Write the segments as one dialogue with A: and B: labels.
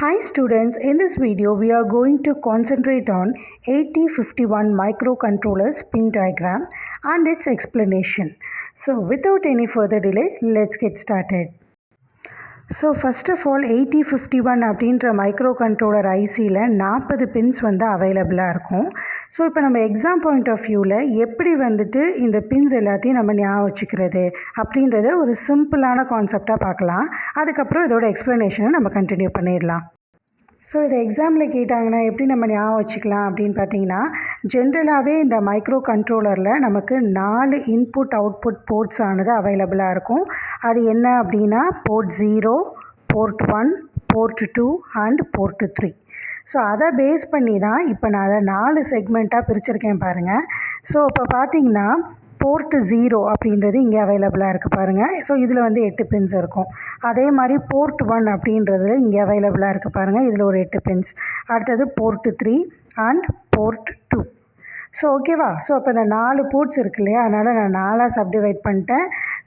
A: Hi students, in this video we are going to concentrate on 8051 microcontroller's pin diagram and its explanation. So without any further delay, let's get started. So first of all 8051 அப்படின்ற micro controller ஐசியில் 40 pins வந்து அவைலபிளாக இருக்கும். So இப்போ நம்ம exam point of வியூவில் எப்படி வந்துட்டு இந்த பின்ஸ் எல்லாத்தையும் நம்ம ஞாபகம் வச்சுக்கிறது அப்படின்றத ஒரு சிம்பிளான கான்செப்டாக பார்க்கலாம். அதுக்கப்புறம் இதோட எக்ஸ்ப்ளனேஷனை நம்ம கண்டினியூ பண்ணிடலாம். ஸோ இதை எக்ஸாமில் கேட்டாங்கன்னா எப்படி நம்ம ஞாபகம் வச்சுக்கலாம் அப்படின்னு பார்த்தீங்கன்னா, ஜென்ரலாகவே இந்த மைக்ரோ கண்ட்ரோலரில் நமக்கு 4 இன்புட் அவுட்புட் போர்ட்ஸ் ஆனது அவைலபிளாக இருக்கும். அது என்ன அப்படின்னா port 0, port 1, port 2 and port 3. So அதை பேஸ் பண்ணி தான் இப்போ நான் அதை 4 செக்மெண்ட்டாக பிரிச்சுருக்கேன் பாருங்கள். ஸோ இப்போ பார்த்தீங்கன்னா போர்ட் 0 அப்படின்றது இங்கே அவைலபிளாக இருக்குது பாருங்கள். ஸோ இதில் வந்து 8 பின்ஸ் இருக்கும். அதே மாதிரி போர்ட் 1 அப்படின்றது இங்கே அவைலபிளாக இருக்குது பாருங்கள். இதில் ஒரு 8 பின்ஸ். அடுத்தது போர்ட் 3 அண்ட் போர்ட் 2. ஸோ ஓகேவா? ஸோ அப்போ இந்த 4 போர்ட்ஸ் இருக்கு இல்லையா, அதனால் நான் 4ஆக சப்டிவைட் பண்ணிட்டேன்.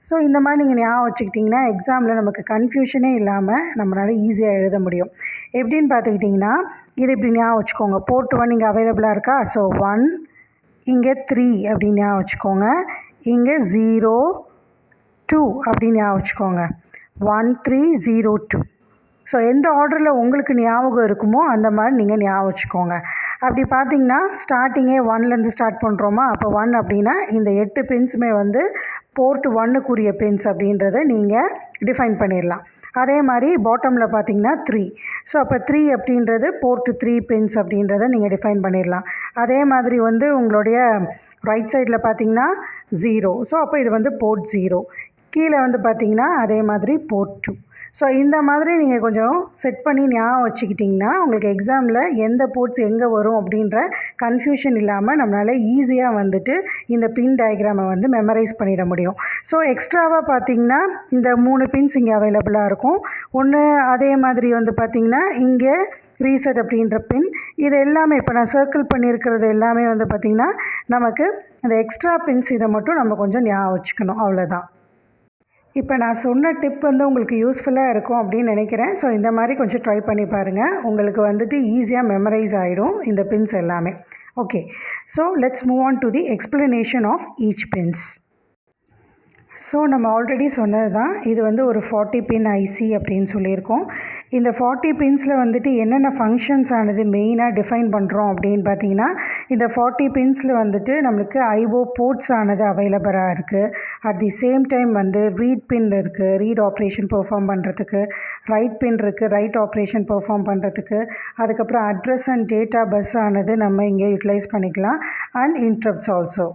A: ஸோ இந்த மாதிரி நீங்கள் ஞாபகம் வச்சுக்கிட்டிங்கன்னா எக்ஸாமில் நமக்கு கன்ஃபியூஷனே இல்லாமல் நம்மளால் ஈஸியாக எழுத முடியும். எப்படின்னு பார்த்துக்கிட்டிங்கன்னா இது இப்படி ஞாபகம் வச்சுக்கோங்க. போர்ட் 1 இங்கே அவைலபிளாக இருக்கா? ஸோ 1, இங்கே 3 அப்படின்னு ஞாபகம் வச்சுக்கோங்க. இங்கே 0, 2 அப்படின்னு ஞாபகம் வச்சுக்கோங்க. 1, 3, 0, 2. ஸோ எந்த ஆர்டரில் உங்களுக்கு ஞாபகம் இருக்குமோ அந்த மாதிரி நீங்கள் ஞாபகம் வச்சுக்கோங்க. அப்படி பார்த்தீங்கன்னா ஸ்டார்டிங்கே 1லேருந்து ஸ்டார்ட் பண்ணுறோமா, அப்போ 1 அப்படின்னா இந்த 8 பின்ஸுமே வந்து போர்ட் 1க்குரிய பின்ஸ் அப்படின்றத நீங்கள் டிஃபைன் பண்ணிடலாம். அதே மாதிரி பாட்டமில் பார்த்தீங்கன்னா 3. ஸோ அப்போ 3 அப்படின்றது போர்ட் 3 பின்ஸ் அப்படின்றத நீங்கள் டிஃபைன் பண்ணிடலாம். அதே மாதிரி வந்து உங்களுடைய ரைட் சைடில் பார்த்தீங்கன்னா 0. ஸோ அப்போ இது வந்து போர்ட் 0. கீழே வந்து பார்த்தீங்கன்னா அதே மாதிரி போர்ட் 2. ஸோ இந்த மாதிரி நீங்கள் கொஞ்சம் செட் பண்ணி ஞாபகம் வச்சுக்கிட்டிங்கன்னா உங்களுக்கு எக்ஸாமில் எந்த போர்ட்ஸ் எங்கே வரும் அப்படின்ற கன்ஃபியூஷன் இல்லாமல் நம்மளால் ஈஸியாக வந்துட்டு இந்த பின் டயக்ராமை வந்து மெமரைஸ் பண்ணிட முடியும். ஸோ எக்ஸ்ட்ராவாக பார்த்திங்கன்னா இந்த 3 பின்ஸ் இங்கே அவைலபிளாக இருக்கும். ஒன்று அதே மாதிரி வந்து பார்த்திங்கன்னா இங்கே ரீசெட் அப்படின்ற பின். இது எல்லாமே இப்போ நான் சர்க்கிள் பண்ணியிருக்கிறது எல்லாமே வந்து பார்த்திங்கன்னா நமக்கு அந்த எக்ஸ்ட்ரா பின்ஸ், இதை மட்டும் நம்ம கொஞ்சம் ஞாபகம் வச்சுக்கணும், அவ்வளோதான். இப்போ நான் சொன்ன டிப் வந்து உங்களுக்கு யூஸ்ஃபுல்லாக இருக்கும் அப்படின்னு நினைக்கிறேன். ஸோ இந்த மாதிரி கொஞ்சம் ட்ரை பண்ணி பாருங்கள். உங்களுக்கு வந்துட்டு ஈஸியாக மெமரைஸ் ஆகிடும் இந்த பின்ஸ் எல்லாமே. Okay, so let's move on to the explanation of each pins. So நம்ம ஆல்ரெடி சொன்னது தான், இது வந்து ஒரு 40 பின் ஐசி அப்படின்னு சொல்லியிருக்கோம். இந்த 40 பின்ஸில் வந்துட்டு என்னென்ன ஃபங்க்ஷன்ஸ் ஆனது மெயினாக டிஃபைன் பண்ணுறோம் அப்படின்னு பார்த்தீங்கன்னா, இந்த 40 பின்ஸில் வந்துட்டு நம்மளுக்கு ஐஓ போர்ட்ஸ் ஆனது அவைலபிளாக இருக்குது. அட் தி சேம் டைம் வந்து ரீட் பின் இருக்குது, ரீட் ஆப்ரேஷன் பெர்ஃபார்ம் பண்ணுறதுக்கு. ரைட் பின் இருக்குது, ரைட் ஆப்ரேஷன் பெர்ஃபார்ம் பண்ணுறதுக்கு. அதுக்கப்புறம் அட்ரஸ் அண்ட் டேட்டா பஸ் ஆனது நம்ம இங்கே யூட்டிலைஸ் பண்ணிக்கலாம். And interrupts also.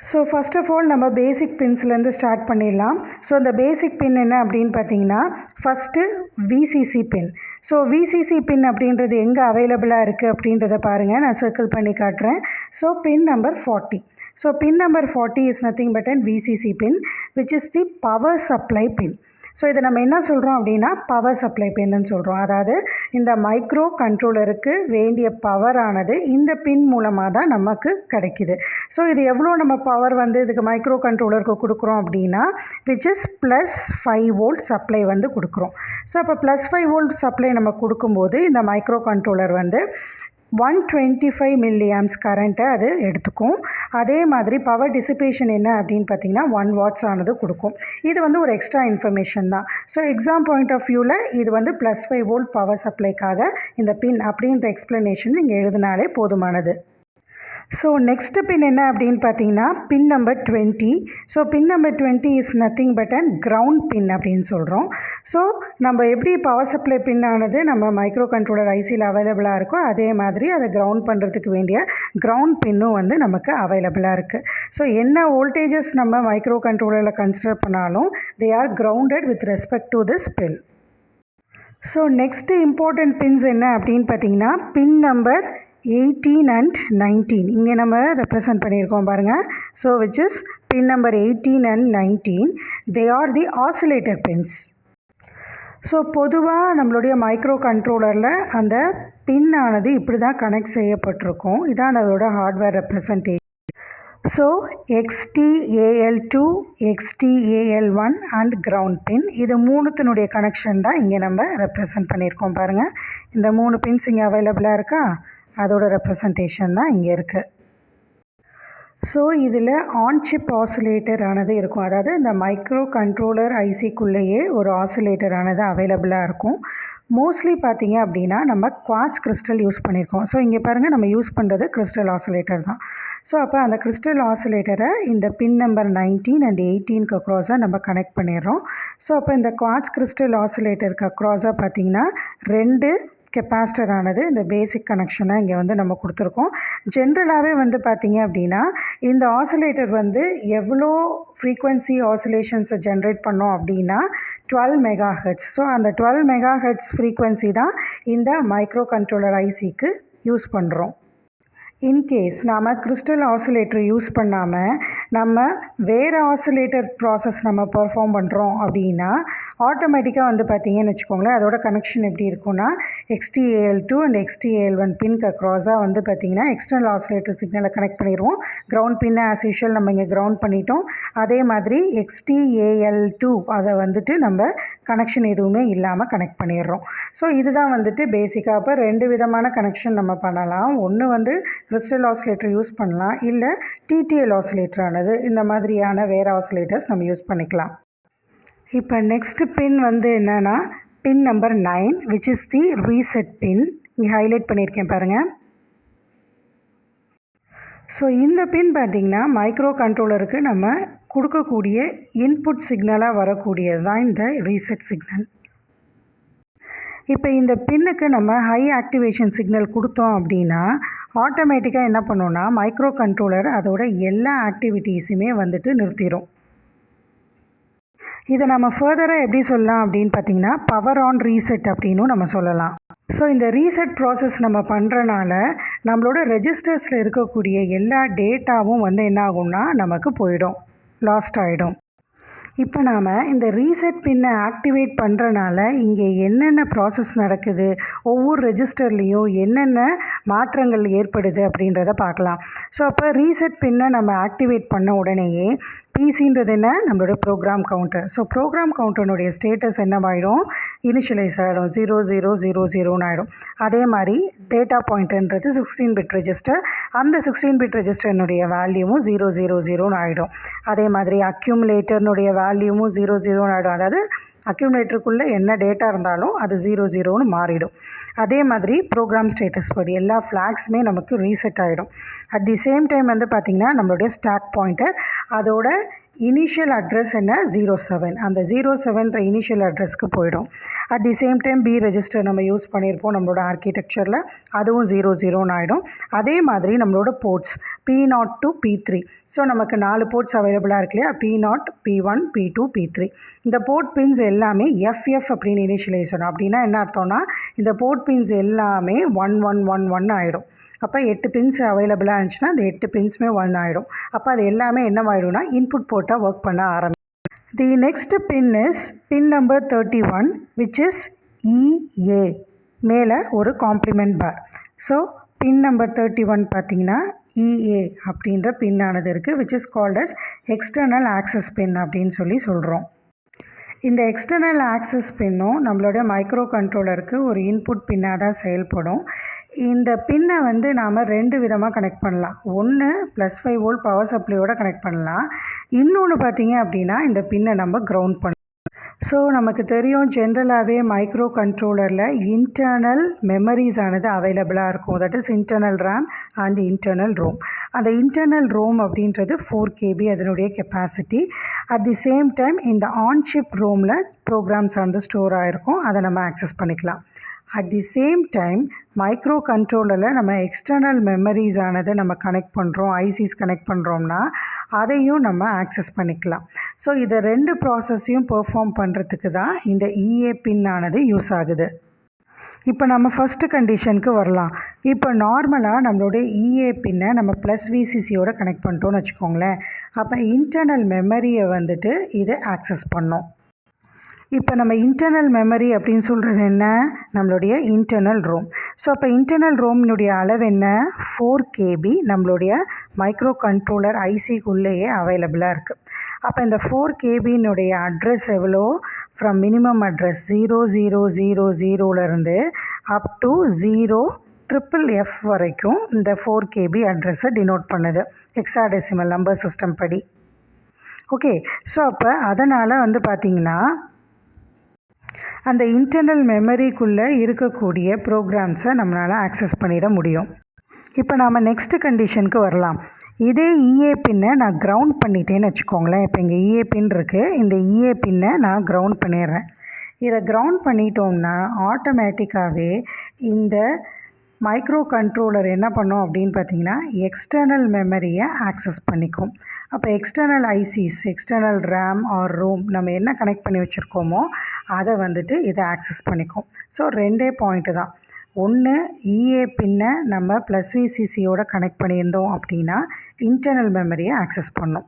A: So first of all நம்ம பேசிக் பின்ஸ்லேருந்து ஸ்டார்ட் பண்ணிடலாம். ஸோ இந்த பேசிக் பின் என்ன அப்படின்னு பார்த்தீங்கன்னா, ஃபஸ்ட்டு விசிசி பின். ஸோ விசிசி பின் அப்படின்றது எங்கே அவைலபிளாக இருக்குது அப்படின்றத பாருங்கள். நான் சர்க்கிள் பண்ணி காட்டுறேன். So pin number 40. So pin number 40 is nothing but and VCC pin, which is the power supply pin. So இதை நம்ம என்ன சொல்கிறோம் அப்படின்னா பவர் சப்ளை பின்னு சொல்கிறோம். அதாவது இந்த மைக்ரோ கண்ட்ரோலருக்கு வேண்டிய பவர் ஆனது இந்த பின் மூலமாக தான் நமக்கு கிடைக்கிது. ஸோ இது எவ்வளோ நம்ம பவர் வந்து இதுக்கு மைக்ரோ கண்ட்ரோலருக்கு கொடுக்குறோம் அப்படின்னா விச் இஸ் +5 வோல்ட் சப்ளை வந்து கொடுக்குறோம். ஸோ அப்போ +5 வோல்ட் சப்ளை நம்ம கொடுக்கும்போது இந்த மைக்ரோ கண்ட்ரோலர் வந்து 125 மில்லிஆம்ஸ் கரண்ட்டை அது எடுத்துக்கும். அதே மாதிரி பவர் டிசிபேஷன் என்ன அப்படின்னு பார்த்தீங்கன்னா 1 வாட்ஸ் ஆனது கொடுக்கும். இது வந்து ஒரு எக்ஸ்ட்ரா இன்ஃபர்மேஷன் தான். ஸோ எக்ஸாம் பாயிண்ட் ஆஃப் வியூவில் இது வந்து +5 வோல்ட் பவர் சப்ளைக்காக இந்த பின் அப்படின்ற எக்ஸ்ப்ளனேஷன் நீங்கள் எழுதினாலே போதுமானது. ஸோ நெக்ஸ்ட்டு பின் என்ன அப்படின்னு பார்த்தீங்கன்னா pin number 20. So pin number 20 is nothing but and ground pin அப்படின்னு சொல்கிறோம். ஸோ நம்ம எப்படி பவர் சப்ளை பின் ஆனது நம்ம மைக்ரோ கண்ட்ரோலர் ஐசியில் அவைலபிளாக இருக்கோ அதே மாதிரி அதை கிரவுண்ட் பண்ணுறதுக்கு வேண்டிய கிரவுண்ட் பின்னும் வந்து நமக்கு அவைலபிளாக இருக்குது. ஸோ என்ன வோல்டேஜஸ் நம்ம மைக்ரோ கண்ட்ரோலரில் கன்சிடர் பண்ணாலும் they are grounded with respect to this pin. So next important pins என்ன அப்படின்னு பார்த்தீங்கன்னா பின் நம்பர் 18 and 19 இங்கே நம்ம ரெப்ரசன்ட் பண்ணியிருக்கோம் பாருங்கள். So which is pin number 18 and 19. They are the oscillator pins. So பொதுவாக நம்மளுடைய மைக்ரோ கண்ட்ரோலரில் அந்த பின் ஆனது இப்படி தான் கனெக்ட் செய்யப்பட்டிருக்கும். இதான் அதோட hardware representation. So XTAL2, XTAL1 and ground pin இது மூணுத்தினுடைய கனெக்ஷன் தான் இங்கே நம்ம ரெப்ரசன்ட் பண்ணியிருக்கோம் பாருங்கள். இந்த 3 பின்ஸ் இங்கே அவைலபிளாக இருக்கா, அதோட ரெப்ரசன்டேஷன் தான் இங்கே இருக்குது. ஸோ இதில் ஆன் சிப் ஆசிலேட்டர் ஆனது இருக்கும், அதாவது இந்த மைக்ரோ கண்ட்ரோலர் ஐசிக்குள்ளேயே ஒரு ஆசிலேட்டர் ஆனது அவைலபிளாக இருக்கும். மோஸ்ட்லி பார்த்தீங்க அப்படின்னா நம்ம குவார்ட்ஸ் கிறிஸ்டல் யூஸ் பண்ணியிருக்கோம். ஸோ இங்கே பாருங்கள், நம்ம யூஸ் பண்ணுறது கிறிஸ்டல் ஆசிலேட்டர் தான். ஸோ அப்போ அந்த கிறிஸ்டல் ஆசிலேட்டரை இந்த பின் நம்பர் 19 அண்ட் 18க்கு அக்ராஸாக நம்ம கனெக்ட் பண்ணிடுறோம். ஸோ அப்போ இந்த குவார்ட்ஸ் கிறிஸ்டல் ஆசிலேட்டருக்கு அக்ராஸாக பார்த்தீங்கன்னா 2 கெப்பாசிட்டர் ஆனது இந்த பேசிக் கனெக்ஷனாக இங்கே வந்து நம்ம கொடுத்துருக்கோம். ஜென்ரலாகவே வந்து பார்த்திங்க அப்படின்னா இந்த ஆசிலேட்டர் வந்து எவ்வளோ ஃப்ரீக்வன்சி ஆசிலேஷன்ஸை ஜென்ரேட் பண்ணோம் அப்படின்னா 12 MHz. ஸோ அந்த 12 MHz ஃப்ரீக்வன்சி தான் இந்த மைக்ரோ கண்ட்ரோலர் ஐசிக்கு யூஸ் பண்ணுறோம். இன்கேஸ் நாம் கிறிஸ்டல் ஆசிலேட்டர் யூஸ் பண்ணாமல் நம்ம வேறு ஆசிலேட்டர் ப்ராசஸ் நம்ம பெர்ஃபார்ம் பண்ணுறோம் அப்படின்னா ஆட்டோமேட்டிக்காக வந்து பார்த்திங்கன்னு வச்சுக்கோங்களேன், அதோட கனெக்ஷன் எப்படி இருக்குன்னா XTAL2 அண்ட் XTAL1 பின்க்கு அக்ராஸாக வந்து பார்த்திங்கன்னா எக்ஸ்டர்னல் ஆசிலேட்டர் சிக்னலை கனெக்ட் பண்ணிடுவோம். கிரவுண்ட் பின்னை ஆஸ் யூஷுவல் நம்ம இங்கே கிரவுண்ட் பண்ணிட்டோம். அதே மாதிரி XTAL2 அதை வந்துட்டு நம்ம கனெக்ஷன் எதுவுமே இல்லாமல் கனெக்ட் பண்ணிடுறோம். ஸோ இதுதான் வந்துட்டு பேசிக்காக. அப்போ 2 விதமான கனெக்ஷன் நம்ம பண்ணலாம். ஒன்று வந்து கிறிஸ்டல் ஆசிலேட்டர் யூஸ் பண்ணலாம், இல்லை TTL ஆசிலேட்டர் ஆனது இந்த மாதிரியான வேறு ஆசிலேட்டர்ஸ் நம்ம யூஸ் பண்ணிக்கலாம். இப்போ நெக்ஸ்ட் பின் வந்து என்னென்னா pin number 9 which is the reset pin. இங்கே ஹைலைட் பண்ணியிருக்கேன் பாருங்கள். ஸோ இந்த பின் பார்த்திங்கன்னா மைக்ரோ கண்ட்ரோலருக்கு நம்ம கொடுக்கக்கூடிய இன்புட் சிக்னலாக வரக்கூடியது தான் இந்த ரீசெட் சிக்னல். இப்போ இந்த பின்னுக்கு நம்ம ஹை ஆக்டிவேஷன் சிக்னல் கொடுத்தோம் அப்படின்னா ஆட்டோமேட்டிக்காக என்ன பண்ணோன்னா மைக்ரோ கண்ட்ரோலர் அதோட எல்லா ஆக்டிவிட்டீஸுமே வந்துட்டு நிறுத்திடும். இதை நம்ம ஃபர்தராக எப்படி சொல்லலாம் அப்படின்னு பார்த்திங்கன்னா பவர் ஆன் ரீசெட் அப்படின்னும் நம்ம சொல்லலாம். ஸோ இந்த ரீசெட் ப்ராசஸ் நம்ம பண்ணுறனால நம்மளோட ரெஜிஸ்டர்ஸில் இருக்கக்கூடிய எல்லா டேட்டாவும் வந்து என்ன ஆகும்னா நமக்கு போயிடும், லாஸ்ட் ஆகிடும். இப்போ நாம் இந்த ரீசெட் பின்னை ஆக்டிவேட் பண்ணுறனால இங்கே என்னென்ன ப்ராசஸ் நடக்குது, ஒவ்வொரு ரெஜிஸ்டர்லேயும் என்னென்ன மாற்றங்கள் ஏற்படுது அப்படின்றத பார்க்கலாம். ஸோ அப்போ ரீசெட் பின்னை நம்ம ஆக்டிவேட் பண்ண உடனேயே பிசின்றது என்ன, நம்மளோட ப்ரோக்ராம் கவுண்டர். ஸோ ப்ரோக்ராம் கவுண்டர்னுடைய ஸ்டேட்டஸ் என்னவாயிடும், இனிஷியலைஸ் ஆகிடும், 0000 ஆகிடும். அதே மாதிரி டேட்டா பாயிண்ட்ன்றது 16 பிட் ரெஜிஸ்டர், அந்த 16 பிட் ரெஜிஸ்டர்னுடைய வேல்யூவும் 000 ஆகிடும். அதே மாதிரி அக்யூமுலேட்டர்னுடைய வேல்யூவும் 00 ஆகிடும். அதாவது அக்யூமுலேட்டருக்குள்ளே என்ன டேட்டா இருந்தாலும் அது 00 மாறிடும். அதே மாதிரி ப்ரோக்ராம் ஸ்டேட்டஸ் படி எல்லா ஃப்ளாக்ஸுமே நமக்கு ரீசெட் ஆகிடும். அட் தி சேம் டைம் வந்து பார்த்திங்கன்னா நம்மளுடைய ஸ்டாக் பாயிண்டர் அதோட இனிஷியல் அட்ரஸ் என்ன 07, அந்த 07ன்ற இனிஷியல் அட்ரஸ்க்கு போயிடும். At the same time B register நம்ம யூஸ் பண்ணியிருப்போம் நம்மளோட ஆர்கிடெக்சரில், அதுவும் 00 ஆகிடும். அதே மாதிரி நம்மளோட ports P0 to P3. So நமக்கு 4 போர்ட்ஸ் அவைலபிளாக இருக்கு இல்லையா, P0, P1, P2, P3. இந்த போர்ட் பின்ஸ் எல்லாமே FF அப்படின்னு இனிஷியலைஸ் ஆகும். அப்படின்னா என்ன அர்த்தம்னா இந்த போர்ட் பின்ஸ் எல்லாமே 1111 ஆகிடும். அப்போ 8 பின்ஸ் அவைலபிளாக இருந்துச்சுன்னா அந்த 8 பின்ஸுமே 1 ஆகிடும். அப்போ அது எல்லாமே என்னவாயிடும்னா இன்புட் போட்டால் ஒர்க் பண்ண ஆரம்பிக்கும். The next pin is pin number 31 which is EA, மேலே ஒரு complement bar. So pin number 31 பார்த்திங்கன்னா EA அப்படின்ற பின்னானது இருக்குது, which is called as external access pin அப்படின்னு சொல்கிறோம். இந்த எக்ஸ்டர்னல் ஆக்சஸ் பின்னும் நம்மளோட மைக்ரோ கண்ட்ரோலருக்கு ஒரு இன்புட் பின்னாக தான் செயல்படும். இந்த பின்னை வந்து நாம் 2 விதமாக கனெக்ட் பண்ணலாம். ஒன்று +5 வோல்ட் பவர் சப்ளையோட கனெக்ட் பண்ணலாம். இன்னொன்று பார்த்திங்க அப்படின்னா இந்த பின்னை நம்ம கிரவுண்ட் பண்ணலாம். ஸோ நமக்கு தெரியும் ஜென்ரலாகவே மைக்ரோ கண்ட்ரோலரில் இன்டர்னல் மெமரிஸ் ஆனது அவைலபிளாக இருக்கும். That is internal RAM and internal ROM. அந்த இன்டர்னல் ரோம் அப்படின்றது 4 KB அதனுடைய capacity. At the same time இந்த ஆன் சிப் ரோமில் ப்ரோக்ராம்ஸ் வந்து ஸ்டோர் ஆகிருக்கும், அதை நம்ம ஆக்சஸ் பண்ணிக்கலாம். At the same time micro கண்ட்ரோலரில் நம்ம எக்ஸ்டர்னல் மெமரிஸ் ஆனதை நம்ம கனெக்ட் பண்ணுறோம், ஐசிஸ் கனெக்ட் பண்ணுறோம்னா அதையும் நம்ம ஆக்சஸ் பண்ணிக்கலாம். ஸோ இதை 2 ப்ராசஸையும் பெர்ஃபார்ம் பண்ணுறதுக்கு தான் இந்த EA பின் ஆனது யூஸ் ஆகுது. இப்போ நம்ம ஃபஸ்ட்டு கண்டிஷனுக்கு வரலாம். இப்போ நார்மலாக நம்மளோட EA பின்னை நம்ம +VCCயோட கனெக்ட் பண்ணிட்டோன்னு வச்சுக்கோங்களேன். அப்போ இன்டர்னல் மெமரியை வந்துட்டு இதை ஆக்சஸ் பண்ணோம். இப்போ நம்ம இன்டர்னல் மெமரி அப்படின்னு சொல்கிறது என்ன, நம்மளுடைய இன்டர்னல் ரோம். ஸோ அப்போ இன்டர்னல் ரோம்னுடைய அளவு என்ன, 4 KB நம்மளுடைய மைக்ரோ கண்ட்ரோலர் ஐசிக்குள்ளேயே அவைலபிளாக இருக்குது. அப்போ இந்த 4 KBனுடைய அட்ரஸ் எவ்வளோ, ஃப்ரம் மினிமம் அட்ரஸ் 0000லேருந்து அப் டு 0FFF வரைக்கும் இந்த 4 KB அட்ரஸை டினோட் பண்ணுது ஹெக்ஸாடெசிமல் நம்பர் சிஸ்டம் படி. ஓகே, ஸோ அப்போ அதனால் வந்து பார்த்திங்கன்னா அந்த இன்டர்னல் மெமரிக்குள்ளே இருக்கக்கூடிய ப்ரோக்ராம்ஸை நம்மளால் ஆக்சஸ் பண்ணிட முடியும். இப்போ நாம் நெக்ஸ்ட்டு கண்டிஷனுக்கு வரலாம். இதே இஏ பின்னை நான் கிரவுண்ட் பண்ணிட்டேன்னு வச்சுக்கோங்களேன். இப்போ இங்கே இஏ பின் இருக்குது, இந்த இஏ பின்னை நான் கிரவுண்ட் பண்ணிடுறேன். இதை கிரவுண்ட் பண்ணிட்டோம்னா ஆட்டோமேட்டிக்காகவே இந்த மைக்ரோ கண்ட்ரோலர் என்ன பண்ணோம் அப்படின்னு பார்த்தீங்கன்னா எக்ஸ்டர்னல் மெமரியை ஆக்சஸ் பண்ணிக்கும். அப்போ external ICs, external RAM or ROM நம்ம என்ன கனெக்ட் பண்ணி வச்சுருக்கோமோ அதை வந்துட்டு இதை ஆக்சஸ் பண்ணிக்கும். ஸோ 2 பாயிண்ட்டு தான். ஒன்று, இஏ பின்னை நம்ம ப்ளஸ் விசிசியோட கனெக்ட் பண்ணியிருந்தோம் அப்படின்னா இன்டர்னல் மெமரியை ஆக்சஸ் பண்ணோம்.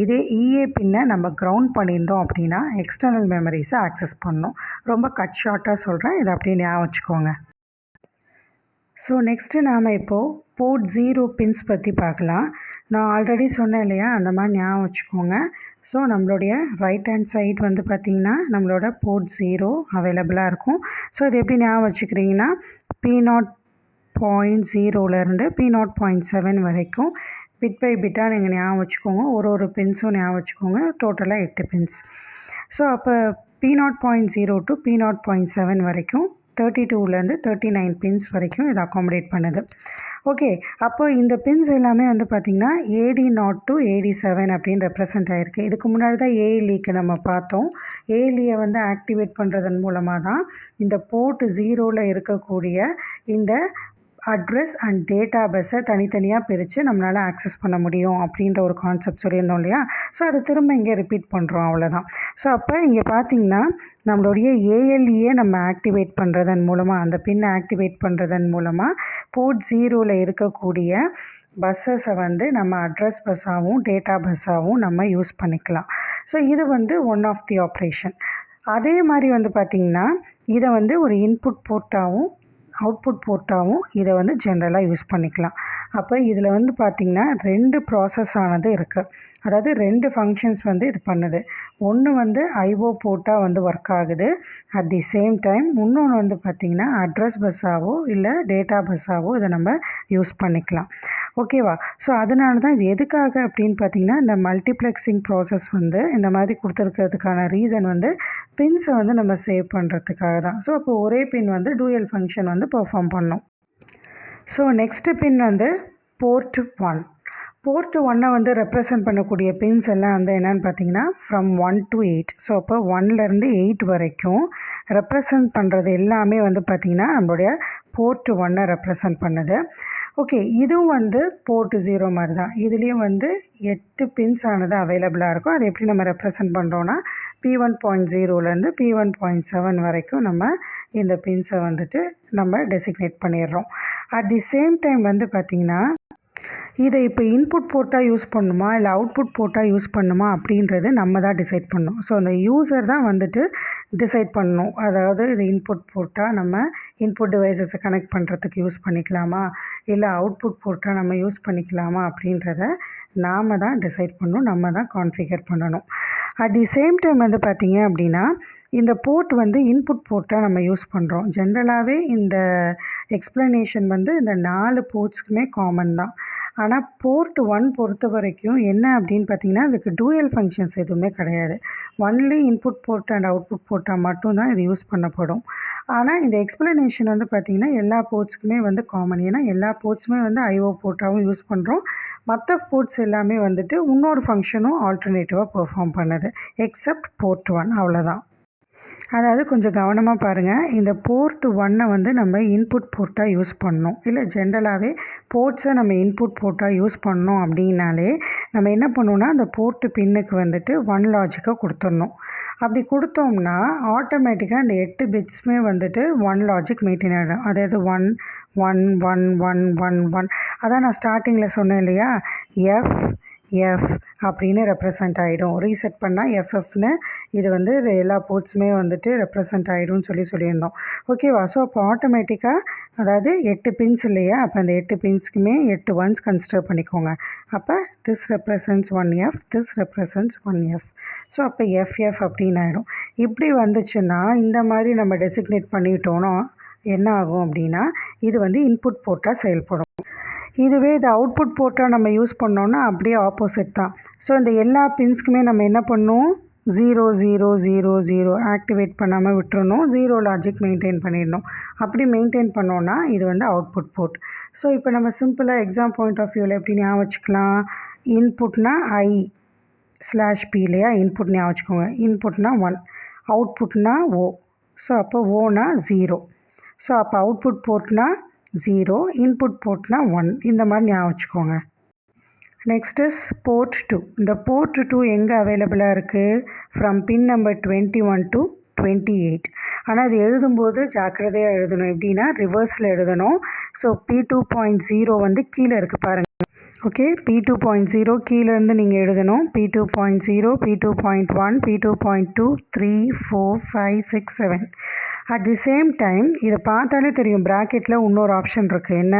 A: இதே இஏ பின்னை நம்ம கிரவுண்ட் பண்ணியிருந்தோம் அப்படின்னா எக்ஸ்டர்னல் மெமரிஸை ஆக்சஸ் பண்ணோம். ரொம்ப கட் ஷார்ட்டாக சொல்கிறேன், இதை அப்படியே ஞாபகம் வச்சுக்கோங்க. ஸோ நெக்ஸ்ட்டு நாம் இப்போது போர்ட் 0 பின்ஸ் பற்றி பார்க்கலாம். நான் ஆல்ரெடி சொன்னேன் இல்லையா, அந்த மாதிரி ஞாபகம் வச்சுக்கோங்க. ஸோ நம்மளுடைய ரைட் ஹேண்ட் சைட் வந்து பார்த்திங்கன்னா நம்மளோட போர்ட் 0 அவைலபிளாக இருக்கும். ஸோ இது எப்படி ஞாபகம் வச்சுக்கிறீங்கன்னா P0.0லேருந்து P0.7 வரைக்கும் பிட் பை பிட்டாக நீங்கள் ஞாபகம் வச்சுக்கோங்க. ஒரு பின்ஸும் ஞாபகம் வச்சுக்கோங்க. டோட்டலாக 8 பின்ஸ். ஸோ அப்போ P0.0 டு P0.7 வரைக்கும் 32லேருந்து 39 பின்ஸ் வரைக்கும் இதை அகாமடேட் பண்ணுது. ஓகே, அப்போ இந்த பின்ஸ் எல்லாமே வந்து பார்த்திங்கன்னா AD0 டு AD7 அப்படின்னு ரெப்ரசன்ட் ஆகிருக்கு. இதுக்கு முன்னாடி தான் ALEக்கு நம்ம பார்த்தோம். ALEயை வந்து ஆக்டிவேட் பண்ணுறதன் மூலமாக தான் இந்த போர்ட் 0ல் இருக்கக்கூடிய இந்த அட்ரஸ் அண்ட் டேட்டா பஸ்ஸை தனித்தனியாக பிரித்து நம்மளால் ஆக்சஸ் பண்ண முடியும் அப்படின்ற ஒரு கான்செப்ட் சொல்லியிருந்தோம் இல்லையா. ஸோ அதை திரும்ப இங்கே ரிப்பீட் பண்ணுறோம், அவ்வளோதான். ஸோ அப்போ இங்கே பார்த்திங்கன்னா நம்மளுடைய ALEயை நம்ம ஆக்டிவேட் பண்ணுறதன் மூலமாக, அந்த பின்னை ஆக்டிவேட் பண்ணுறதன் மூலமாக போர்ட் 0ல் இருக்கக்கூடிய பஸ்ஸஸை வந்து நம்ம அட்ரஸ் பஸ்ஸாகவும் டேட்டா பஸ்ஸாகவும் நம்ம யூஸ் பண்ணிக்கலாம். ஸோ இது வந்து ஒன் ஆஃப் தி ஆப்ரேஷன். அதே மாதிரி வந்து பார்த்திங்கன்னா இதை வந்து ஒரு இன்புட் போர்ட்டாகவும் அவுட்புட் போர்ட்டாகவும் இதை வந்து ஜென்ரலாக யூஸ் பண்ணிக்கலாம். அப்போ இதில் வந்து பார்த்திங்கன்னா 2 ப்ராசஸ் ஆனது இருக்குது. அதாவது 2 ஃபங்க்ஷன்ஸ் வந்து இது பண்ணுது. ஒன்று வந்து ஐஓ போர்ட்டாக வந்து ஒர்க் ஆகுது. அட் தி சேம் டைம் இன்னொன்று வந்து பார்த்திங்கன்னா அட்ரஸ் பஸ்ஸாவோ இல்லை டேட்டா பஸ்ஸாவோ இதை நம்ம யூஸ் பண்ணிக்கலாம். ஓகேவா? ஸோ அதனால தான் இது எதுக்காக அப்படின்னு பார்த்திங்கன்னா இந்த மல்டிப்ளெக்ஸிங் ப்ராசஸ் வந்து இந்த மாதிரி கொடுத்துருக்கிறதுக்கான ரீசன் வந்து பின்ஸை வந்து நம்ம சேவ் பண்ணுறதுக்காக தான். ஸோ அப்போ ஒரே பின் வந்து டூயல் ஃபங்க்ஷன் வந்து பெர்ஃபார்ம் பண்ணோம். ஸோ நெக்ஸ்ட்டு பின் வந்து போர்ட் 1. போர்ட் 1 வந்து ரெப்ரசன்ட் பண்ணக்கூடிய பின்ஸ் எல்லாம் வந்து என்னென்னு பார்த்தீங்கன்னா ஃப்ரம் 1 to 8. ஸோ அப்போ 1லேருந்து 8 வரைக்கும் ரெப்ரசன்ட் பண்ணுறது எல்லாமே வந்து பார்த்திங்கன்னா நம்மளுடைய போர்ட் 1 ரெப்ரசன்ட் பண்ணுது. ஓகே, இதுவும் வந்து போர்ட் 0 மாதிரி தான். இதுலேயும் வந்து 8 பின்ஸ் ஆனது அவைலபிளாக இருக்கும். அது எப்படி நம்ம ரெப்ரசன்ட் பண்ணுறோன்னா P1.0லேருந்து P1.7 வரைக்கும் நம்ம இந்த பின்ஸை வந்துட்டு நம்ம டெசிக்னேட் பண்ணிடுறோம். அட் தி சேம் டைம் வந்து பார்த்திங்கன்னா இதை இப்போ இன்புட் போர்ட்டாக யூஸ் பண்ணணுமா இல்லை அவுட்புட் போர்ட்டாக யூஸ் பண்ணணுமா அப்படின்றது நம்ம தான் டிசைட் பண்ணணும். ஸோ அந்த யூசர் தான் வந்துட்டு டிசைட் பண்ணணும். அதாவது இது இன்புட் போர்ட்டாக நம்ம இன்புட் டிவைஸஸை கனெக்ட் பண்ணுறதுக்கு யூஸ் பண்ணிக்கலாமா இல்லை அவுட்புட் போர்ட்டாக நம்ம யூஸ் பண்ணிக்கலாமா அப்படின்றத நாம் தான் டிசைட் பண்ணணும், நம்ம தான் கான்ஃபிகர் பண்ணணும். அட் தி சேம் டைம் வந்து பார்த்திங்க அப்படின்னா இந்த போர்ட் வந்து இன்புட் போர்ட்டாக நம்ம யூஸ் பண்ணுறோம். ஜென்ரலாகவே இந்த எக்ஸ்ப்ளனேஷன் வந்து இந்த 4 போர்ட்ஸ்க்குமே காமன் தான். ஆனால் போர்ட் 1 பொறுத்த வரைக்கும் என்ன அப்படின்னு பார்த்திங்கன்னா அதுக்கு டூயல் ஃபங்க்ஷன்ஸ் எதுவுமே கிடையாது. Only input port and output போர்ட்டாக மட்டும்தான் இது யூஸ் பண்ணப்படும். ஆனால் இந்த எக்ஸ்ப்ளனேஷன் வந்து பார்த்திங்கன்னா எல்லா போர்ட்ஸ்க்குமே வந்து காமன். ஏன்னா எல்லா போர்ட்ஸுமே வந்து ஐஓ போர்ட்டாகவும் யூஸ் பண்ணுறோம். மற்ற போர்ட்ஸ் எல்லாமே வந்துட்டு இன்னொரு ஃபங்க்ஷனும் ஆல்டர்னேட்டிவாக பெர்ஃபார்ம் பண்ணுது எக்ஸப்ட் போர்ட் 1, அவ்வளோதான். அதாவது கொஞ்சம் கவனமாக பாருங்கள். இந்த போர்ட் 1 வந்து நம்ம இன்புட் போர்ட்டாக யூஸ் பண்ணோம், இல்லை ஜென்ரலாகவே போர்ட்ஸை நம்ம இன்புட் போர்ட்டாக யூஸ் பண்ணோம் அப்படின்னாலே நம்ம என்ன பண்ணோன்னா அந்த போர்ட்டு பின்னுக்கு வந்துட்டு 1 லாஜிக்கை கொடுத்துடணும். அப்படி கொடுத்தோம்னா ஆட்டோமேட்டிக்காக இந்த 8 பிட்ஸுமே வந்துட்டு 1 லாஜிக் மெயின்டைன் ஆகிடும். அதாவது 1 1 1 1 1 1. அதான் நான் ஸ்டார்டிங்கில் சொன்னேன் இல்லையா, F எஃப் அப்படின்னு ரெப்ரசன்ட் ஆகிடும். ரீசெட் பண்ணால் எஃப்எஃப்னு இது வந்து எல்லா போர்ட்ஸுமே வந்துட்டு ரெப்ரசன்ட் ஆகிடும்னு சொல்லியிருந்தோம். ஓகேவா? ஸோ அப்போ ஆட்டோமேட்டிக்காக அதாவது 8 பின்ஸ் இல்லையா, அப்போ அந்த 8 பின்ஸ்க்குமே 8 ஒன்ஸ் கன்சிடர் பண்ணிக்கோங்க. அப்போ this represents 1F, this represents 1F. So அப்போ எஃப்எஃப் அப்படின்னு ஆகிடும். இப்படி வந்துச்சுன்னா இந்த மாதிரி நம்ம டெசிக்னேட் பண்ணிட்டோன்னா என்ன ஆகும் அப்படின்னா இது வந்து இன்புட் போர்ட்டாக செயல்படும். இதுவே இது அவுட்புட் போர்ட்டாக நம்ம யூஸ் பண்ணோன்னா அப்படியே ஆப்போசிட் தான். ஸோ இந்த எல்லா பின்ஸ்க்குமே நம்ம என்ன பண்ணணும், 0 0 0 0 ஆக்டிவேட் பண்ணாமல் விட்டுறணும். 0 லாஜிக் மெயின்டைன் பண்ணிடணும். அப்படி மெயின்டைன் பண்ணோன்னா இது வந்து அவுட்புட் போர்ட். ஸோ இப்போ நம்ம சிம்பிளாக எக்ஸாம் பாயிண்ட் ஆஃப் வியூவில் எப்படி ஞாபகம் வச்சுக்கலாம், இன்புட்னா I/P இல்லையா, இன்புட் ஞாபகம் வச்சுக்கோங்க. இன்புட்னா 1, அவுட்புட்னா O. ஸோ அப்போ ஓனா 0. ஸோ அப்போ அவுட்புட் போர்ட்னா 0, இன்புட் போர்ட்னா 1. இந்த மாதிரி ஞாபகம் வச்சுக்கோங்க. Next is port 2. இந்த போர்ட் 2 எங்கே அவைலபிளாக இருக்குது, ஃப்ரம் பின் நம்பர் 21 to 28. ஆனால் இது எழுதும்போது ஜாக்கிரதையாக எழுதணும். எப்படின்னா ரிவர்ஸில் எழுதணும். ஸோ P2.0 வந்து கீழே இருக்குது பாருங்கள். ஓகே, P2.0 கீழேருந்து நீங்கள் எழுதணும். P2.0, P2.1, P2.2, 3, 4, 5, 6, 7. At the same time இதை பார்த்தாலே தெரியும், ப்ராக்கெட்டில் இன்னொரு ஆப்ஷன் இருக்குது. என்ன,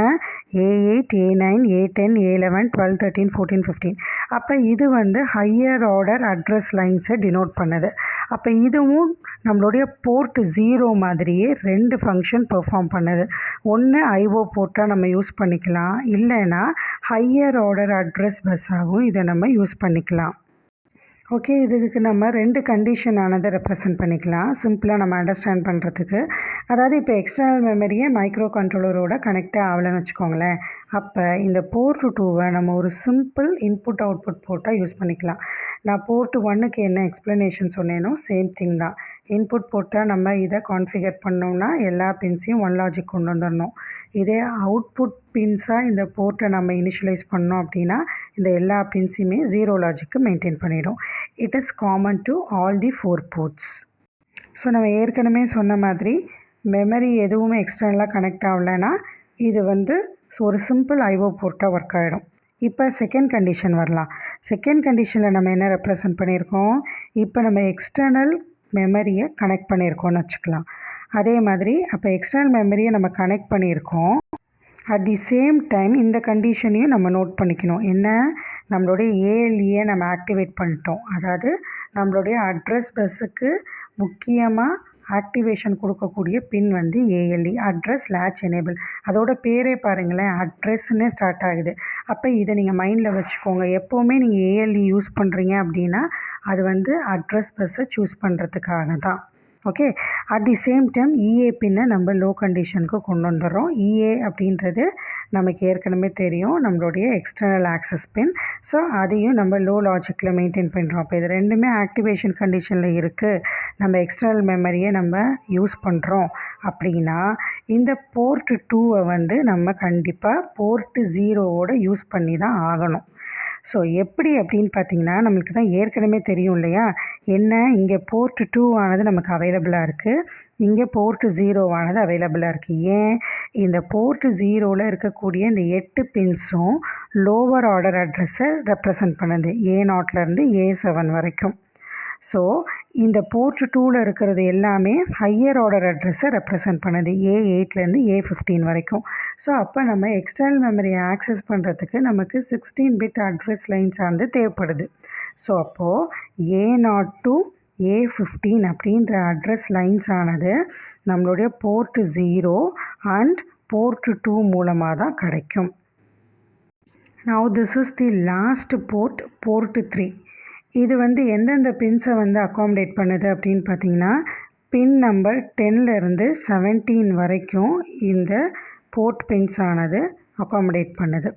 A: A8, A9, A10, A11, 12, 13, 14, 15. அப்போ இது வந்து ஹையர் ஆர்டர் அட்ரஸ் லைன்ஸை டினோட் பண்ணுது. அப்போ இதுவும் நம்மளுடைய போர்ட் 0 மாதிரியே 2 ஃபங்க்ஷன் பெர்ஃபார்ம் பண்ணுது. ஒன்று ஐஓ போர்ட்டாக நம்ம யூஸ் பண்ணிக்கலாம், இல்லைன்னா ஹையர் ஆர்டர் அட்ரஸ் பஸ்ஸாகவும் இதை நம்ம யூஸ் பண்ணிக்கலாம். ஓகே, இதுக்கு நம்ம 2 கண்டிஷனானதை ரெப்ரசன்ட் பண்ணிக்கலாம் சிம்பிளாக நம்ம அண்டர்ஸ்டாண்ட் பண்ணுறதுக்கு. அதாவது இப்போ எக்ஸ்டர்னல் மெமரியை மைக்ரோ கண்ட்ரோலரோட கனெக்டாக ஆகலைன்னு வச்சுக்கோங்களேன். அப்போ இந்த போர்ட் 2வை நம்ம ஒரு சிம்பிள் இன்புட் அவுட்புட் போர்ட்டாக யூஸ் பண்ணிக்கலாம். நான் போர்ட் 1க்கு என்ன எக்ஸ்ப்ளனேஷன் சொன்னேனோ சேம் திங் தான். இன்புட் போர்ட்டாக நம்ம இதை கான்ஃபிகர் பண்ணோம்னா எல்லா பின்ஸையும் 1 லாஜிக் கொண்டு வந்துடணும். இதே அவுட்புட் பின்ஸாக இந்த போர்ட்டை நம்ம இனிஷியலைஸ் பண்ணோம் அப்படின்னா இந்த எல்லா பின்ஸையுமே 0 லாஜிக்கு மெயின்டைன் பண்ணிடும். It is common to all the 4 ports. So நம்ம ஏற்கனவே சொன்ன மாதிரி மெமரி எதுவுமே எக்ஸ்டர்னலாக கனெக்ட் ஆகலைன்னா இது வந்து ஒரு சிம்பிள் ஐஓ போர்ட்டாக ஒர்க் ஆகிடும். இப்போ செகண்ட் கண்டிஷன் வரலாம். செகண்ட் கண்டிஷனில் நம்ம என்ன ரெப்ரசன்ட் பண்ணியிருக்கோம், இப்போ நம்ம எக்ஸ்டர்னல் மெமரியை கனெக்ட் பண்ணியிருக்கோம்னு வச்சுக்கலாம். அதே மாதிரி அப்போ எக்ஸ்டர்னல் மெமரியை நம்ம கனெக்ட் பண்ணியிருக்கோம். அட் தி சேம் டைம் இந்த கண்டிஷனையும் நம்ம நோட் பண்ணிக்கணும். என்ன, நம்மளுடைய ஏஎல்இயை நம்ம ஆக்டிவேட் பண்ணிட்டோம். அதாவது நம்மளுடைய அட்ரஸ் பஸ்ஸுக்கு முக்கியமாக ஆக்டிவேஷன் கொடுக்கக்கூடிய பின் வந்து ஏஎல்இ, அட்ரஸ் லேட்ச் எனேபிள். அதோட பேரே பாருங்களேன், அட்ரஸ்ன்னே ஸ்டார்ட் ஆகுது. அப்போ இதை நீங்கள் மைண்டில் வச்சுக்கோங்க. எப்போவுமே நீங்கள் ஏஎல்இ யூஸ் பண்ணுறீங்க அப்படின்னா அது வந்து அட்ரஸ் பஸ்ஸை சூஸ் பண்ணுறதுக்காக தான். Okay, at the same time EA பின்னை நம்ம லோ கண்டிஷனுக்கு கொண்டு வந்துடுறோம். இஏ அப்படின்றது நமக்கு ஏற்கனவே தெரியும், நம்மளுடைய எக்ஸ்டர்னல் ஆக்சஸ் பின். ஸோ அதையும் நம்ம லோ லாஜிக்கில் மெயின்டைன் பண்ணுறோம். அப்போ இது ரெண்டுமே ஆக்டிவேஷன் கண்டிஷனில் இருக்குது. நம்ம எக்ஸ்டர்னல் மெமரியை நம்ம யூஸ் பண்ணுறோம் அப்படின்னா இந்த போர்ட் 2வை வந்து நம்ம கண்டிப்பாக போர்ட் 0வோட யூஸ் பண்ணி தான் ஆகணும். ஸோ எப்படி அப்படின்னு பார்த்தீங்கன்னா நம்மளுக்கு தான் ஏற்கனவே தெரியும் இல்லையா, என்ன, இங்கே போர்ட் 2 ஆனது நமக்கு அவைலபிளாக இருக்குது, இங்கே போர்ட் 0 ஆனது அவைலபிளாக இருக்குது. ஏன், இந்த போர்ட் 0வில் இருக்கக்கூடிய இந்த 8 பின்ஸும் லோவர் ஆர்டர் அட்ரஸை ரெப்ரசன்ட் பண்ணுது, A0லேருந்து A7 வரைக்கும். ஸோ இந்த போர்ட் 2வில் இருக்கிறது எல்லாமே ஹையர் ஆர்டர் அட்ரஸை ரெப்ரசன்ட் பண்ணுது, A8லேருந்து A15 வரைக்கும். ஸோ அப்போ நம்ம எக்ஸ்டர்னல் மெமரியை ஆக்சஸ் பண்ணுறதுக்கு நமக்கு 16 பிட் அட்ரஸ் லைன்ஸ் ஆனது தேவைப்படுது. ஸோ அப்போது A0 to A15 அப்படின்ற அட்ரஸ் லைன்ஸ் ஆனது நம்மளுடைய போர்ட் 0 அண்ட் போர்ட் 2 மூலமாக தான் கிடைக்கும். Now this is the last port, port 3. இது வந்து எந்தெந்த பின்ஸை வந்து அக்காமடேட் பண்ணுது அப்படின்னு பார்த்தீங்கன்னா பின் நம்பர் 10லேருந்து 17 வரைக்கும் இந்த போர்ட் பின்ஸ் ஆனது அக்காமடேட் பண்ணுது.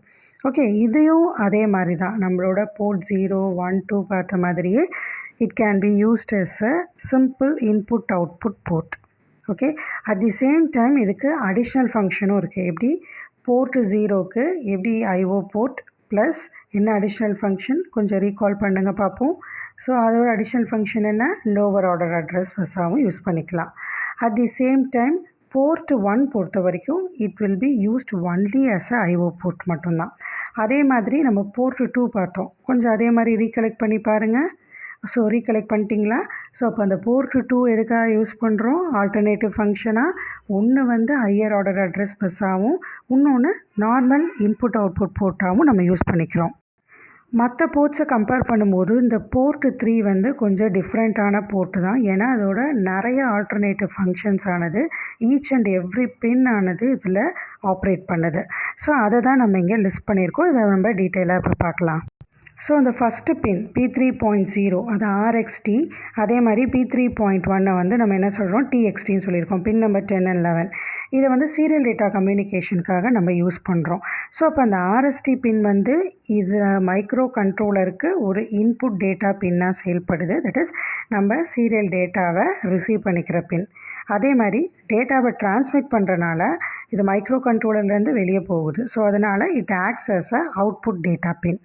A: ஓகே, இதையும் அதே மாதிரி தான் நம்மளோட போர்ட் 0, 1, 2 பார்த்த மாதிரியே it can be used as a simple input output port. Okay, at the same time இதுக்கு அடிஷ்னல் ஃபங்க்ஷனும் இருக்குது. எப்படி, போர்ட் 0க்கு எப்படி ஐஓ போர்ட் ப்ளஸ் என்ன அடிஷ்னல் ஃபங்க்ஷன் கொஞ்சம் ரீகால் பண்ணுங்க பார்ப்போம். ஸோ அதோட அடிஷ்னல் ஃபங்க்ஷன் என்ன, லோவர் ஆர்டர் அட்ரஸ் பஸ்ஸாகவும் யூஸ் பண்ணிக்கலாம். At the same time port 1 பொறுத்த வரைக்கும் it will be used only as a IO port மட்டும்தான். அதே மாதிரி நம்ம போர்ட் 2 பார்த்தோம். கொஞ்சம் அதே மாதிரி ரீகலெக்ட் பண்ணி பாருங்கள். ஸோ ரீகலெக்ட் பண்ணிட்டீங்களா? ஸோ அப்போ அந்த போர்ட் 2 எதுக்காக யூஸ் பண்ணுறோம்? ஆல்டர்னேட்டிவ் ஃபங்க்ஷனாக. ஒன்று வந்து ஹையர் ஆர்டர் அட்ரஸ் பஸ்ஸாகவும், இன்னொன்று நார்மல் இன்புட் அவுட்புட் போர்ட்டாகவும் நம்ம யூஸ் பண்ணிக்கிறோம். மற்ற போர்ட்ஸை கம்பேர் பண்ணும்போது இந்த போர்ட் 3 வந்து கொஞ்சம் டிஃப்ரெண்ட்டான போர்ட்டு தான். ஏன்னா அதோட நிறைய ஆல்டர்னேட்டிவ் ஃபங்க்ஷன்ஸ் ஆனது ஈச் அண்ட் எவ்ரி பின் ஆனது இதில் ஆப்ரேட் பண்ணுது. ஸோ அதை தான் நம்ம இங்கே லிஸ்ட் பண்ணியிருக்கோம். இதை நம்ம டீட்டெயிலாக இப்போ பார்க்கலாம். ஸோ அந்த ஃபஸ்ட்டு பின் P3.0 அது RXT, அதே மாதிரி P3.1 வந்து நம்ம என்ன சொல்கிறோம், TXTன்னு சொல்லியிருக்கோம். பின் நம்பர் 10 and 11 இதை வந்து சீரியல் டேட்டா கம்யூனிகேஷனுக்காக நம்ம யூஸ் பண்ணுறோம். ஸோ அப்போ அந்த RST பின் வந்து இது மைக்ரோ கண்ட்ரோலருக்கு ஒரு இன்புட் டேட்டா பின்னாக செயல்படுது. தட் இஸ் நம்ம சீரியல் டேட்டாவை ரிசீவ் பண்ணிக்கிற பின். அதே மாதிரி டேட்டாவை டிரான்ஸ்மிட் பண்ணுறனால இது மைக்ரோ கண்ட்ரோலர்லேருந்து வெளியே போகுது. ஸோ அதனால் it acts as a output data pin.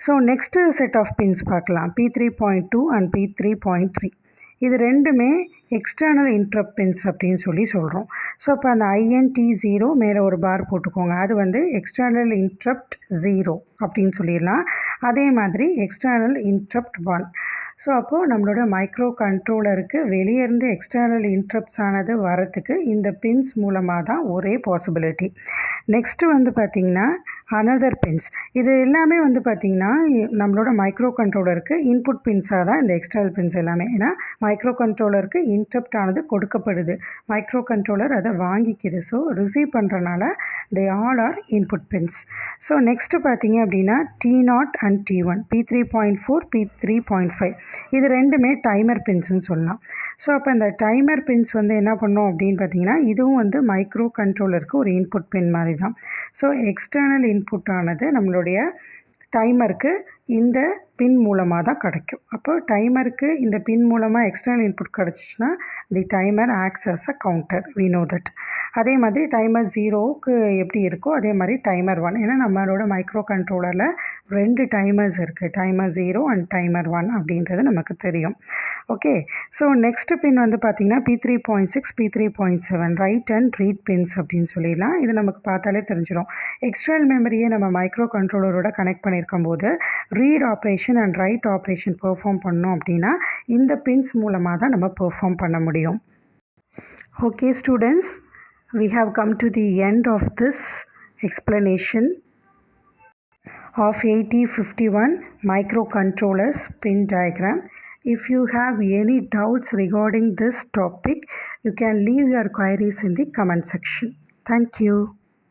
A: So next set of pins பார்க்கலாம். P3.2 அண்ட் P3.3 இது ரெண்டுமே எக்ஸ்டர்னல் இன்ட்ரப்ட் பின்ஸ் அப்படின்னு சொல்கிறோம். ஸோ அப்போ அந்த INT0 மேலே ஒரு பார் போட்டுக்கோங்க. அது வந்து எக்ஸ்டர்னல் இன்ட்ரப்ட் 0 அப்படின்னு சொல்லிடலாம். அதே மாதிரி எக்ஸ்டர்னல் இன்ட்ரப்ட் 1. ஸோ அப்போது நம்மளோட மைக்ரோ கண்ட்ரோலருக்கு வெளியேருந்து எக்ஸ்டர்னல் இன்ட்ரப்ட்ஸ் ஆனது வரத்துக்கு இந்த பின்ஸ் மூலமாக தான் ஒரே பாசிபிலிட்டி. நெக்ஸ்ட்டு வந்து பார்த்திங்கன்னா அனதர் பின்ஸ். இது எல்லாமே வந்து பார்த்திங்கன்னா நம்மளோட மைக்ரோ கண்ட்ரோலருக்கு இன்புட் பின்ஸாக தான் இந்த எக்ஸ்டர்னல் பின்ஸ் எல்லாமே. ஏன்னா மைக்ரோ கண்ட்ரோலருக்கு இன்ட்ரப்ட் ஆனது கொடுக்கப்படுது, மைக்ரோ கண்ட்ரோலர் அதை வாங்கிக்குது. ஸோ ரிசீவ் பண்ணுறனால they all are input pins. So next பார்த்திங்க அப்படின்னா T0 and T1, P3.4, P3.5 இது ரெண்டுமே டைமர் பின்ஸ்ன்னு சொல்லலாம். ஸோ அப்போ இந்த டைமர் பின்ஸ் வந்து என்ன பண்ணோம் அப்படின்னு பார்த்தீங்கன்னா இதுவும் வந்து மைக்ரோ கண்ட்ரோலருக்கு ஒரு இன்புட் பின் மாதிரி தான். ஸோ எக்ஸ்டர்னல் இன்புட் ஆனது நம்மளுடைய டைமருக்கு இந்த பின் மூலமாக தான் கிடைக்கும். அப்போ டைமருக்கு இந்த பின் மூலமாக எக்ஸ்டர்னல் இன்புட் கிடச்சிச்சின்னா the timer acts as a counter, we know that. அதே மாதிரி டைமர் 0க்கு எப்படி இருக்கோ அதே மாதிரி டைமர் 1. ஏன்னா நம்மளோட மைக்ரோ கண்ட்ரோலரில் 2 டைமர்ஸ் இருக்குது, டைமர் 0 அண்ட் டைமர் 1 அப்படின்றது நமக்கு தெரியும். ஓகே, ஸோ நெக்ஸ்ட்டு பின் வந்து பார்த்திங்கன்னா P3.6, P3.7 right and read pins அப்படின்னு சொல்லிடலாம். இது நமக்கு பார்த்தாலே தெரிஞ்சிடும். எக்ஸ்டர்னல் மெமரியை நம்ம மைக்ரோ கண்ட்ரோலரோட கனெக்ட் பண்ணியிருக்கும் போது read operation and right operation perform பண்ணோம் அப்படின்னா இந்த பின்ஸ் மூலமாக தான் நம்ம பெர்ஃபார்ம் பண்ண முடியும். Okay students, we have come to the end of this explanation of 8051 microcontrollers pin diagram. If you have any doubts regarding this topic, you can leave your queries in the comment section. Thank you.